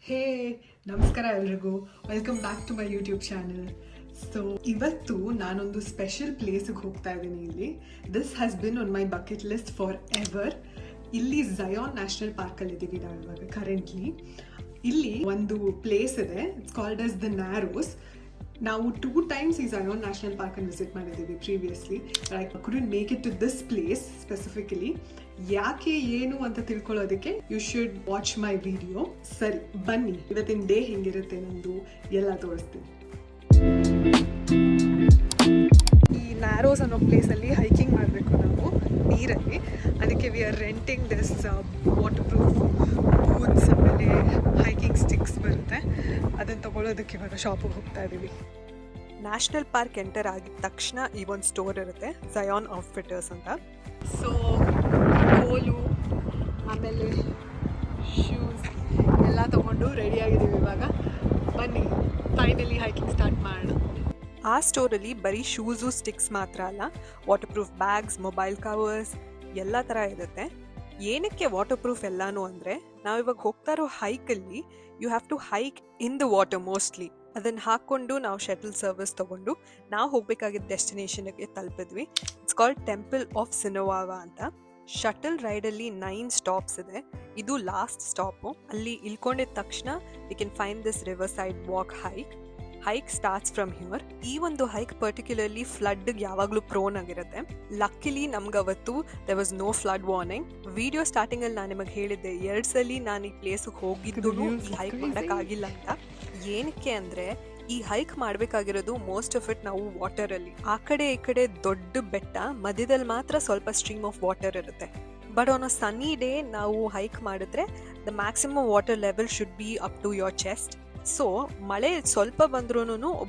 ಹೇ ನಮಸ್ಕಾರ ಎಲ್ರಿಗೂ, welcome back to my YouTube channel. So ಇವತ್ತು ನಾನೊಂದು ಸ್ಪೆಷಲ್ ಪ್ಲೇಸಿಗೆ ಹೋಗ್ತಾ ಇದ್ದೀನಿ. ಇಲ್ಲಿ this has been on my bucket list forever. ಇಲ್ಲಿ ಝಯಾನ್ ನ್ಯಾಷನಲ್ ಪಾರ್ಕಲ್ಲಿ ಇದ್ದೀವಿ ನಾವು ಇವಾಗ ಕರೆಂಟ್ಲಿ. ಇಲ್ಲಿ ಒಂದು ಪ್ಲೇಸ್ ಇದೆ, it's called as the Narrows. ನಾವು 2 times ಈ ಝಯಾನ್ ನ್ಯಾಷನಲ್ ಪಾರ್ಕನ್ನು ವಿಸಿಟ್ ಮಾಡಿದ್ದೀವಿ previously. I couldn't make it to this place specifically. ಯಾಕೆ ಏನು ಅಂತ ತಿಳ್ಕೊಳ್ಳೋದಕ್ಕೆ you should watch my video. ಸರಿ ಬನ್ನಿ, ಇವತ್ತಿನ ಡೇ ಹೆಂಗಿರುತ್ತೆ ನಂದು ಎಲ್ಲ ತೋರಿಸ್ತೀನಿ. ಈ ನ್ಯಾರೋಸ್ ಅನ್ನೋ ಪ್ಲೇಸಲ್ಲಿ ಹೈಕಿಂಗ್ ಮಾಡಬೇಕು ನಾವು ನೀರಲ್ಲಿ. ಅದಕ್ಕೆ we are renting this water proof boots, ಆಮೇಲೆ ಹೈಕಿಂಗ್ ಸ್ಟಿಕ್ಸ್ ಬರುತ್ತೆ. ಅದನ್ನು ತಗೊಳ್ಳೋದಕ್ಕೆ ಇವಾಗ ಶಾಪಿಗೆ ಹೋಗ್ತಾ ಇದ್ದೀವಿ. ನ್ಯಾಷನಲ್ ಪಾರ್ಕ್ ಎಂಟರ್ ಆಗಿದ ತಕ್ಷಣ ಈ ಒಂದು ಸ್ಟೋರ್ ಇರುತ್ತೆ, ಝಯಾನ್ ಔಟ್ಫಿಟ್ಟರ್ಸ್ ಅಂತ. ಸೊ ಕೋಲು ಆಮೇಲೆ ಶೂಸ್ ಎಲ್ಲ ತೊಗೊಂಡು ರೆಡಿಯಾಗಿದ್ದೀವಿ ಇವಾಗ. ಬನ್ನಿ ಫೈನಲಿ ಹೈಕಿಂಗ್ ಸ್ಟಾರ್ಟ್ ಮಾಡೋಣ. ಆ ಸ್ಟೋರಲ್ಲಿ ಬರೀ ಶೂಸು ಸ್ಟಿಕ್ಸ್ ಮಾತ್ರ ಅಲ್ಲ, water proof bags, mobile covers ಎಲ್ಲ ಥರ ಇರುತ್ತೆ. ಏನಕ್ಕೆ ವಾಟರ್ ಪ್ರೂಫ್ ಎಲ್ಲಾನು ಅಂದರೆ, ನಾವಿವಾಗ ಹೋಗ್ತಾ ಇರೋ ಹೈಕಲ್ಲಿ you have to hike in the water mostly. ಅದನ್ನು ಹಾಕ್ಕೊಂಡು ನಾವು ಶಟಲ್ ಸರ್ವಿಸ್ ತೊಗೊಂಡು ನಾವು ಹೋಗಬೇಕಾಗಿದ್ದ ಡೆಸ್ಟಿನೇಷನ್ಗೆ ತಲುಪಿದ್ವಿ. It's called Temple of Sinawava ಅಂತ. ಶಟಲ್ ರೈಡಲ್ಲಿ 9 ಸ್ಟಾಪ್ಸ್ ಇದೆ, ಇದು ಲಾಸ್ಟ್ ಸ್ಟಾಪು. ಅಲ್ಲಿ ಇಳ್ಕೊಂಡಿದ ತಕ್ಷಣ we can find this river side walk hike starts from here. ಈ ಒಂದು ಹೈಕ್ ಪರ್ಟಿಕ್ಯುಲರ್ಲಿ ಫ್ಲಡ್ ಯಾವಾಗಲೂ ಪ್ರೋನ್ ಆಗಿರುತ್ತೆ. ಲಕ್ಕಿಲಿ ನಮ್ಗೆ ಅವತ್ತು there was no flood warning. Video starting ಅಲ್ಲಿ ನಾನು ನಿಮಗೆ ಹೇಳಿದ್ದೆ 2 ಸಲ ನಾನು ಈ ಪ್ಲೇಸ್ಗೆ ಹೋಗಿದ್ದು ಹೈಕ್ ಮಾಡೋಕ್ಕಾಗಿಲ್ಲ ಅಂತ. ಏನಕ್ಕೆ ಅಂದರೆ, ಈ ಹೈಕ್ ಮಾಡಬೇಕಾಗಿರೋದು ಮೋಸ್ಟ್ ಆಫ್ ಇಟ್ ನಾವು ವಾಟರಲ್ಲಿ. ಆ ಕಡೆ ಈ ಕಡೆ ದೊಡ್ಡ ಬೆಟ್ಟ, ಮಧ್ಯದಲ್ಲಿ ಮಾತ್ರ ಸ್ವಲ್ಪ ಸ್ಟ್ರೀಮ್ ಆಫ್ ವಾಟರ್ ಇರುತ್ತೆ. But on a sunny day ನಾವು ಹೈಕ್ ಮಾಡಿದ್ರೆ the maximum water level should be up to your chest. So ಮಳೆ ಸ್ವಲ್ಪ ಬಂದ್ರೂ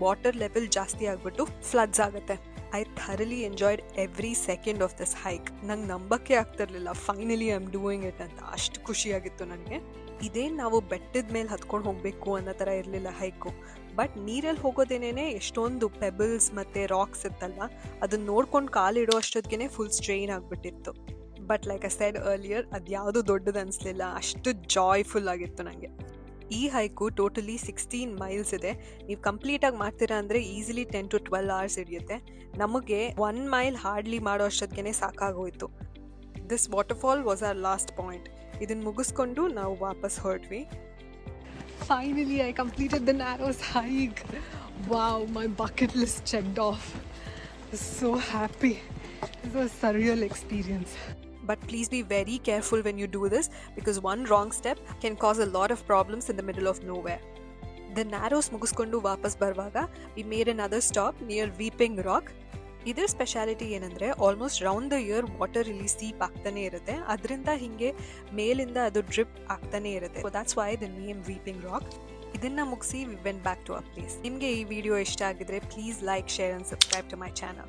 ವಾಟರ್ ಲೆವೆಲ್ ಜಾಸ್ತಿ ಆಗ್ಬಿಟ್ಟು ಫ್ಲಡ್ಸ್ ಆಗುತ್ತೆ. I thoroughly enjoyed every second of this hike. ನಂಗೆ ನಂಬಕ್ಕೆ ಆಗ್ತಿರ್ಲಿಲ್ಲ, finally I am doing it ಅಂತ. ಅಷ್ಟು ಖುಷಿಯಾಗಿತ್ತು ನನಗೆ. ಇದೇನು ನಾವು ಬೆಟ್ಟದ ಮೇಲೆ ಹತ್ಕೊಂಡು ಹೋಗಬೇಕು ಅನ್ನೋ ಥರ ಇರಲಿಲ್ಲ ಹೈಕು. ಬಟ್ ನೀರಲ್ಲಿ ಹೋಗೋದೇನೇ ಎಷ್ಟೊಂದು ಪೆಬಲ್ಸ್ ಮತ್ತು ರಾಕ್ಸ್ ಇತ್ತಲ್ವ, ಅದನ್ನ ನೋಡ್ಕೊಂಡು ಕಾಲಿಡೋ ಅಷ್ಟೊತ್ತಿಗೆ ಫುಲ್ ಸ್ಟ್ರೈನ್ ಆಗಿಬಿಟ್ಟಿತ್ತು. But like I said earlier, ಅದು ಯಾವುದು ದೊಡ್ಡದು ಅನಿಸ್ಲಿಲ್ಲ, ಅಷ್ಟು ಜಾಯ್ಫುಲ್ ಆಗಿತ್ತು ನನಗೆ. ಈ ಹೈಕು ಟೋಟಲಿ 16 miles ಇದೆ. ನೀವು ಕಂಪ್ಲೀಟಾಗಿ ಮಾಡ್ತೀರಾ ಅಂದರೆ ಈಸಿಲಿ 10 to 12 hours ಹಿಡಿಯುತ್ತೆ. ನಮಗೆ 1 mile ಹಾರ್ಡ್ಲಿ ಮಾಡೋ ಅಷ್ಟೊತ್ತಿಗೆ ಸಾಕಾಗೋಯ್ತು. This waterfall was our last point. ಇದನ್ನು ಮುಗಿಸ್ಕೊಂಡು ನಾವು ವಾಪಸ್ ಹೊರಟ್ವಿ. Finally I completed the Narrows hike. Wow, my bucket list checked off. So happy. It was a surreal experience. But please be very careful when you do this, because one wrong step can cause a lot of problems in the middle of nowhere. The Narrows ಮುಗಿಸ್ಕೊಂಡು ವಾಪಸ್ ಬರುವಾಗ we made another stop near Weeping Rock. ಇದರ speciality ಏನಂದರೆ, almost round the year water ಇಲ್ಲಿ seep ಆಗ್ತಾನೆ ಇರುತ್ತೆ. ಅದರಿಂದ ಹಿಂಗೆ ಮೇಲಿಂದ ಅದು ಡ್ರಿಪ್ ಆಗ್ತಾನೆ ಇರುತ್ತೆ. So that's why the name Weeping Rock. ಇದನ್ನ ಮುಗಿಸಿ we went back to our place. ನಿಮಗೆ ಈ ವಿಡಿಯೋ ಇಷ್ಟ ಆಗಿದ್ರೆ please like, share and subscribe to my channel.